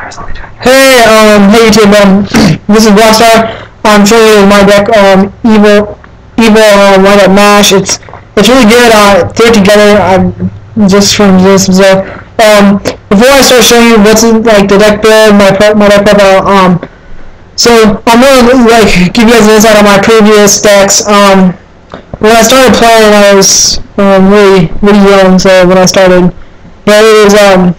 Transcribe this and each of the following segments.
Hey, hey YouTube, this is Rockstar. I'm showing you my deck, evol Wind Up Mash. It's really good. Threw it together. Just from this. So, before I start showing you what's in, like, the deck build, my deck profile, so I'm gonna give you guys an insight on my previous decks. When I started playing, I was really young. So when I started, but it was a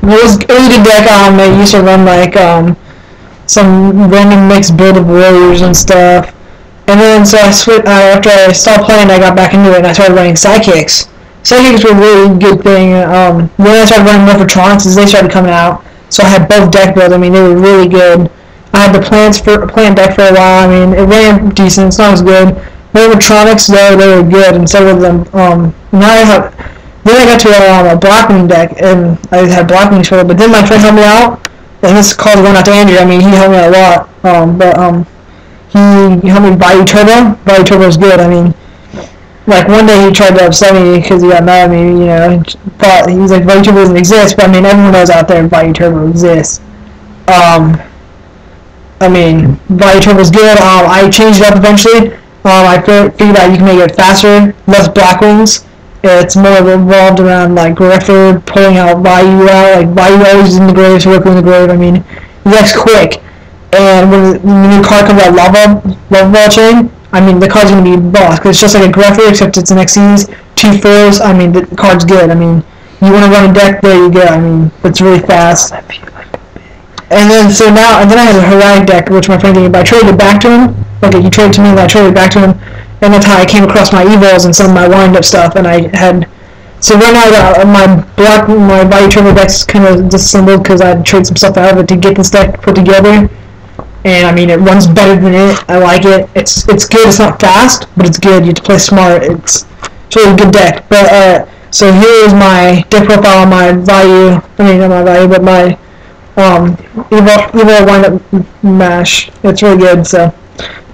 really good deck. I used to run some random mixed build of warriors and stuff. And then so after I stopped playing, I got back into it and I started running sidekicks. Sidekicks were a really good thing. When I started running Morphotronics, as they started coming out, so I had both deck builds. I mean, they were really good. I had the plant deck for a while. I mean, it ran decent. It's not as good. Morphotronics, though, they were good, and so were them. Then I got to a Blackwing deck, and I had Blackwings for it, but then my friend helped me out, and this called one out to Andrew. I mean, he helped me out a lot, he helped me buy Turbo. Buy Turbo is good. I mean, like, one day he tried to upset me because he got mad at me, you know, he was like, Bayou Turbo doesn't exist, but I mean, everyone knows out there Bayou Turbo exists. I mean, Bayou Turbo is good. I changed it up eventually. I figured out you can make it faster, less Blackwings. It's more revolved around like Griffer pulling out Bayou out. Like Bayou always in the grave, so working in the grave. I mean, he acts quick. And when the new card comes out, Lava Ball Chain, I mean, the card's gonna be boss because it's just like a Griffer except it's an Xyz, 2/4s. I mean, the card's good. I mean, you want to run a deck, there you go. I mean, it's really fast. And then I had a Heroic deck, which my friend gave me, but I traded it back to him. Okay, you traded to me, and I traded it back to him. And that's how I came across my evols and some of my wind-up stuff. And I had, so right now my Bayou Turbo deck's kind of disassembled because I had to trade some stuff out of it to get this deck put together. And I mean, it runs better than it. I like it. It's good. It's not fast, but it's good. You have to play smart. It's really a good deck. But so here is my deck profile on my Bayou. I mean, not my Bayou, but my evol Wind-Up Mash. It's really good. So.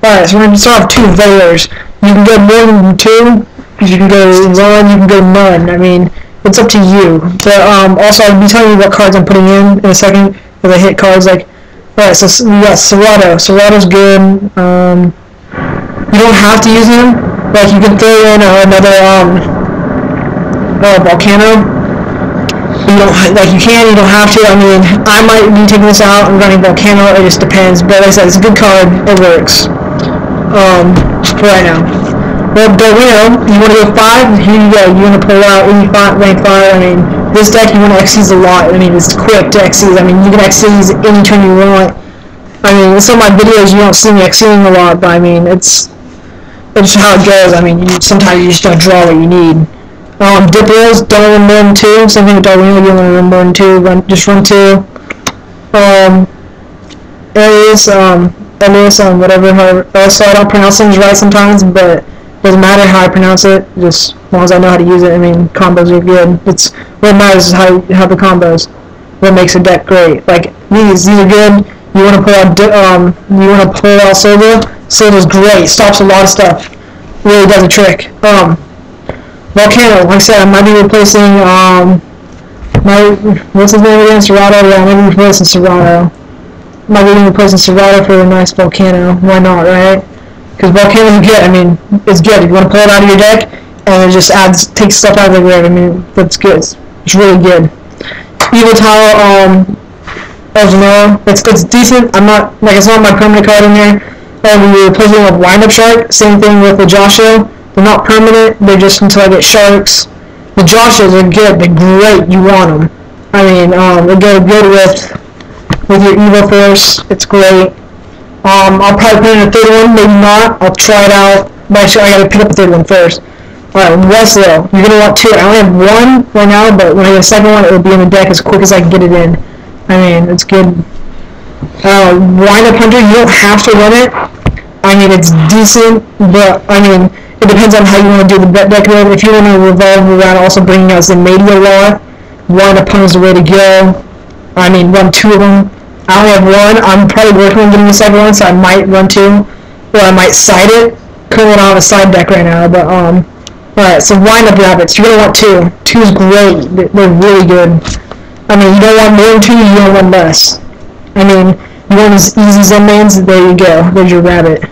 Alright, so we're going to start off 2 Veilers. You can go more than 2, you can go 1, you can go none. I mean, it's up to you. But also, I'll be telling you what cards I'm putting in a second, as I hit cards like, alright, so we got Serato. Serato's good. You don't have to use him. Like, you can throw in another Volcano. You can, you don't have to. I mean, I might be taking this out and running Volcano, it just depends. But like I said, it's a good card, it works. For right now. Well, Dorino, you want to go 5, here you go. You want to pull out rank 5. I mean, this deck you want to Xyz a lot. I mean, it's quick to Xyz. I mean, you can Xyz any turn you want. I mean, in some of my videos you don't see me Xyzing a lot, but I mean, it's how it goes. I mean, sometimes you just don't draw what you need. Diplos, don't run more than 2. Same thing with Dorino, you don't want to run more than 2. Just run 2. Elias, whatever, so I don't pronounce things right sometimes, but it doesn't matter how I pronounce it, just as long as I know how to use it. I mean, combos are good. What matters is how you have the combos. What makes a deck great. Like, these are good. You want to pull out Silva. Silva's great, stops a lot of stuff. Really does a trick. Volcano, like I said, I might be replacing, what's his name again? Serato? Yeah, I might be replacing Serato. Might be replacing Serato for a nice Volcano. Why not, right? Because Volcano's good. I mean, it's good. If you want to pull it out of your deck, and it just takes stuff out of the grave. I mean, that's good. It's really good. Evil Tower, Elgenero, it's decent. It's not my permanent card in there. And we're replacing it with Wind-Up Shark. Same thing with the Joshua. They're not permanent. They're just until I get Sharks. The Joshuas are good. They're great. You want them. I mean, they go good with your Evil Force. It's great. I'll probably put in a 3rd one, maybe not. I'll try it out. But actually, I gotta pick up a 3rd one first. Alright, Weslo. You're gonna want 2. I only have 1 right now, but when I get a 2nd one, it'll be in the deck as quick as I can get it in. I mean, it's good. Wind-Up Hunter, you don't have to run it. I mean, it's decent, but I mean, it depends on how you want to do the deck build. If you want to revolve around also bringing out Zenmadia a lot, Wind-Up Hunter's the way to go. I mean, run 2 of them. I only have 1. I'm probably working on getting the 2nd one, so I might run 2. Or I might side it. Currently on a side deck right now, but alright, so Wind-Up Rabbits. You're going to want 2. 2 is great. They're really good. I mean, you don't want more than 2, you don't want less. I mean, you want as easy Zen mains, there you go. There's your rabbit.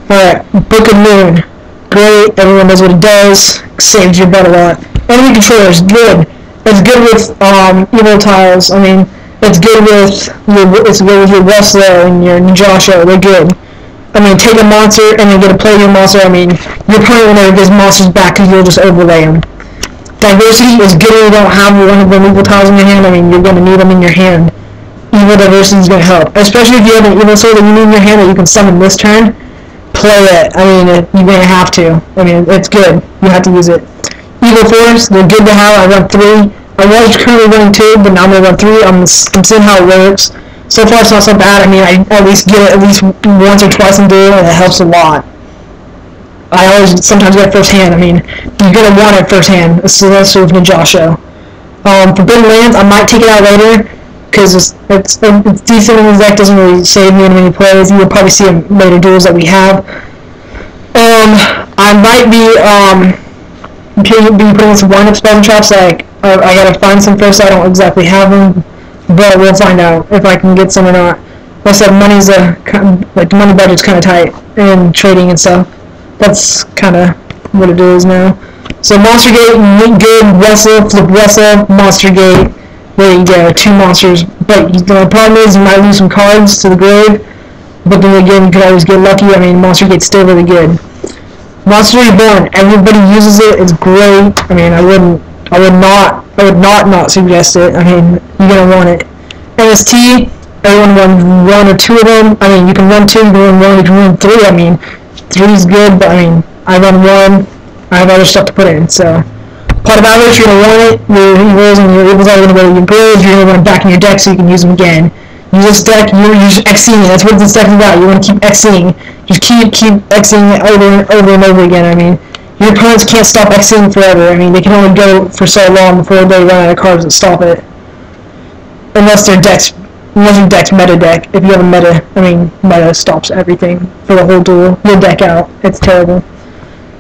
Alright, Book of Moon. Great, everyone knows what it does. Saves your butt a lot. Enemy controllers, good. It's good with evil tiles. I mean, it's good with your Wrestler and your Ninjasho. They're good. I mean, take a monster and then get to play your monster. I mean, your opponent will never get monsters back because you'll just overlay them. Diversity is good when you don't have one of the evil tiles in your hand. I mean, you're going to need them in your hand. Evil diversity is going to help, especially if you have an evil sword that you need in your hand that you can summon this turn. Play it. I mean, you're going to have to. I mean, it's good. You have to use it. Evil Force, they're good to have. I run 3. I was currently running 2, but now I'm going to run 3. I'm seeing how it works. So far, it's not so bad. I mean, I at least get it at least once or twice in duel, and it helps a lot. I always sometimes get it firsthand. I mean, you're going to want it firsthand, especially with Ninjasho. Forbidden Lands, I might take it out later, because it's decent in the deck, doesn't really save me in many plays. You'll probably see in later duels that we have. I might be putting some wind-up spells and traps. Like, I gotta find some first. I don't exactly have them, but we'll find out if I can get some or not. Like I said, money's like the money budget's kind of tight in trading and stuff. That's kind of what it is now. So Monster Gate, good. Wrestle, flip Wrestle, Monster Gate. There you go, 2 monsters. But the problem is you might lose some cards to the grave. But then again, you could always get lucky. I mean, Monster Gate's still really good. Monster Reborn, everybody uses it. It's great. I mean, I would not suggest it. I mean, you're gonna want it. MST, everyone runs 1 or 2 of them. I mean, you can run 2, you can run 1, you can run 3. I mean, 3 is good, but I mean, I run 1. I have other stuff to put in, so. Pot of Avarice, you're going to want it. Your evils and your evils are going to go to your graves. You're going to want them back in your deck so you can use them again. Use this deck, you're Xing. That's what this deck is about. You want to keep Xing. Just keep Xing it over and over again. I mean, your opponents can't stop Xing forever. I mean, they can only go for so long before they run out of cards that stop it. Unless your deck's meta deck. If you have a meta, I mean, meta stops everything for the whole duel. You'll deck out. It's terrible.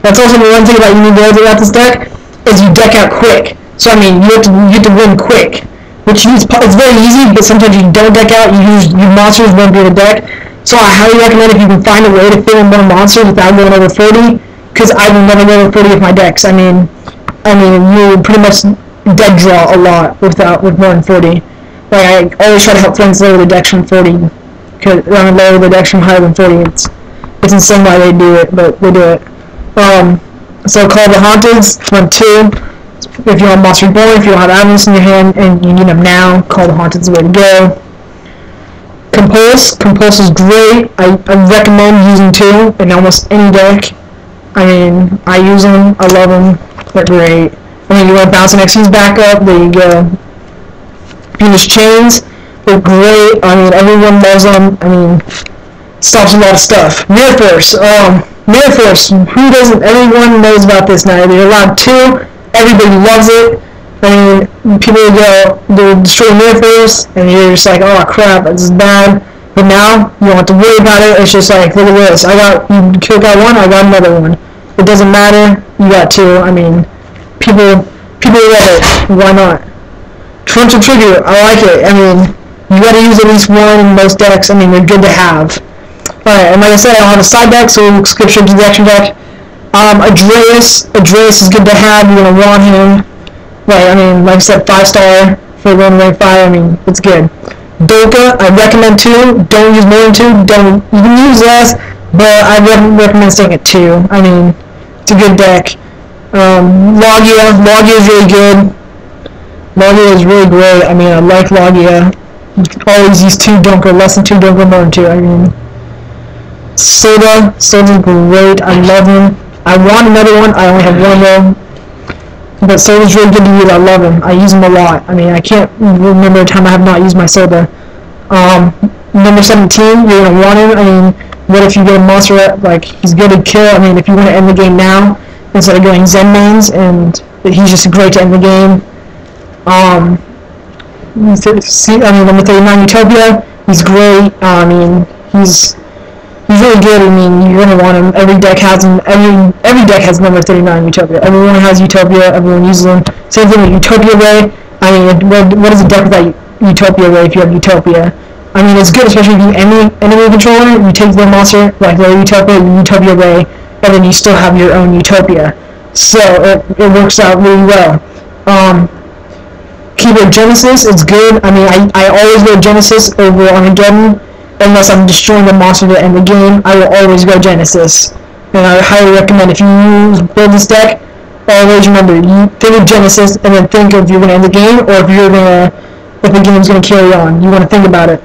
That's also the one thing about you need to know about this deck, is you deck out quick. So I mean, you have to win quick, which it's very easy, but sometimes you don't deck out. Your monsters won't be able to deck. So I highly recommend if you can find a way to fit in more monsters without going over 40, because I will never go over 40 with my decks. I mean, you pretty much dead draw a lot with more than 40. Like, I always try to help friends lower the decks from 40, because lower the decks from higher than 40. It's insane why they do it, but they do it. So Call of the Haunteds, run 2. If you want Monster Reborn, if you don't have Avarice in your hand and you need them now, Call of the Haunteds is the way to go. Compulse is great. I recommend using 2 in almost any deck. I mean, I use them, I love them, they're great. I mean, you want to bounce an XC's back up, there you go. Venus Chains, they're great. I mean, everyone loves them. I mean, stops a lot of stuff. Mirror Force, Mirror Force, who doesn't? Everyone knows about this now. They're allowed 2. Everybody loves it. I mean, people they'll destroy Mirror Force, and you're just like, oh crap, this is bad. But now, you don't have to worry about it. It's just like, look at this. You killed that one, I got another one. It doesn't matter. You got 2. I mean, people love it. Why not? Torrential Tribute, I like it. I mean, you gotta use at least 1 in most decks. I mean, they're good to have. Alright, and like I said, I don't have a side deck, so we'll skip straight to the action deck. Adreus is good to have. You're going to want him. Right, I mean, like I said, 5-star for going rank 5. I mean, it's good. Dolka, I recommend 2. Don't use more than 2. You can use less, but I recommend staying at 2. I mean, it's a good deck. Logia is really good. Logia is really great. I mean, I like Logia. Always use 2. Don't go less than 2. Don't go more than 2. I mean, Soda's great. I love him. I want another one. I only have 1 though. But Soda's really good to use. I love him. I use him a lot. I mean, I can't remember a time I have not used my Soda. Number 17, you're going to want him. I mean, what if you get a monster, like, he's good to kill. I mean, if you want to end the game now, instead of going Zen mains, and he's just great to end the game. Number 39, Utopia, he's great. I mean, he's really good. I mean, you're gonna want him. Every deck has him. Every deck has number 39 Utopia. Everyone has Utopia. Everyone uses them. Same thing with Utopia Ray. I mean, what is a deck without Utopia Ray if you have Utopia? I mean, it's good, especially if you enemy controller, you take their monster, like their Utopia Ray, and then you still have your own Utopia. So it works out really well. Keyboard Genesis is good. I mean, I always go Genesis over Armageddon, unless I'm destroying the monster to end the game. I will always go Genesis. And I highly recommend, if you build this deck, always remember, you think of Genesis, and then think of if you're going to end the game, or if the game's going to carry on. You want to think about it.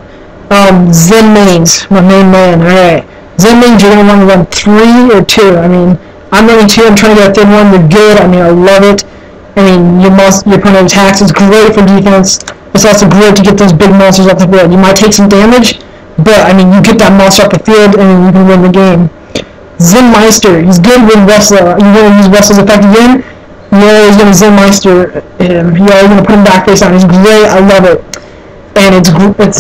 Zen mains, my main man. Alright. Zen mains, you're going to want to run 3 or 2. I mean, I'm running 2. I'm trying to get a thin one. They're good. I mean, I love it. I mean, your opponent attacks. It's great for defense. It's also great to get those big monsters off the field. You might take some damage, but, I mean, you get that monster off the field, and you can win the game. Zen Meister, he's good with Wrestler. You want to use Wrestler's effect again? You're always going to Zen Meister him. You're always going to put him back face down. He's great. I love it. And it's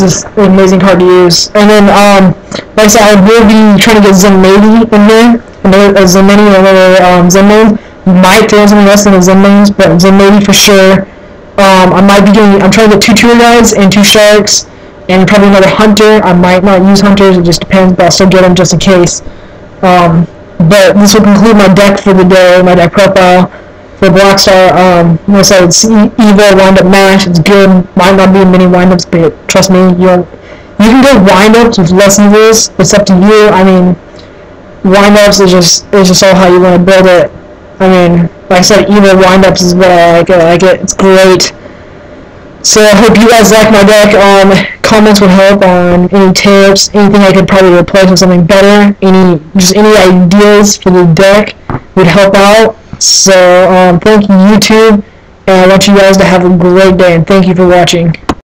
just an amazing card to use. And then, like I said, I will be trying to get Zen Lady in there. Another Zen Lady, another Zen main. Might throw something else in the Zen mains, but Zen Lady for sure. I'm trying to get 2 tour guides and 2 sharks, and probably another hunter. I might not use hunters, it just depends, but I'll still get them just in case. But this will conclude my deck for the day, my deck profile for Blackstar. Like I said, it's evil wind-up mash. It's good. Might not be many wind-ups, but trust me, you can go wind-ups with less evils. It's up to you. I mean, wind-ups is just all how you want to build it. I mean, like I said, evil wind-ups is what I like it. It's great. So I hope you guys like my deck. Comments would help on any tips, anything I could probably replace with something better. Any ideas for the deck would help out. So thank you, YouTube, and I want you guys to have a great day, and thank you for watching.